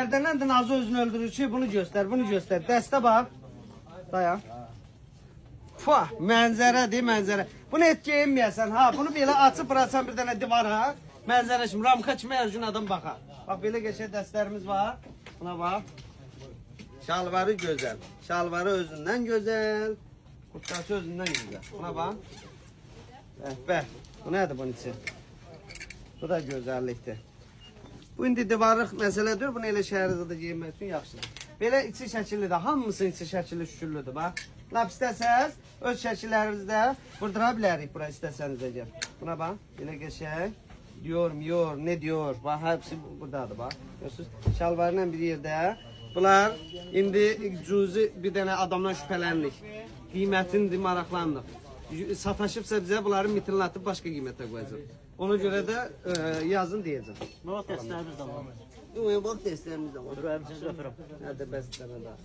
Hərdən də Nazı özünü öldürür ki, bunu göstər, bunu göstər. Dəstə bax. Dayan. Fuh, mənzərədir, mənzərə. Bunu et geyinməyəsən, ha. Bunu belə açıb bırasan bir dənə divara. Mənzərə kimi, ramka kimi hər gün adam baxar. Bax, belə geçək dəstlərimiz var. Buna bax. Şalvarı gözəl. Şalvarı özündən gözəl. Kurtası özündən gözəl. Buna bax. Bəh. Bu nədir bunun için? Bu da gözəllikdir. Bu indi divarlıq məsələdir. Bunu elə şəhərdə də geyinmək üçün yaxşıdır. Belə içi şəkillidir. Hamısının içi şəkilli şükürlüdür. Bax. Lap istəsəz, öz şəkillərinizdə vurdıra bilərik bura istəsəniz əgər. Buna bax. Belə geçək. Diyor, ne diyor? Bax, hepsi buradadır. Bax. Görürsünüz? Şalvarla bir yerdə. Bunlar indi cüzi bir dənə adamdan şübhələndik. Qiymətindir, maraqlandıq. Sataşıbsa bizə bunları mitinlatıb başqa qiymətə qoyacaq. Ona görə də yazın deyəcəm. Nə vaxt dəstlərimiz də var? Bax, dəstlərimiz də var. Dur, əmsiz öpürəm. Nədə bəs dənə də.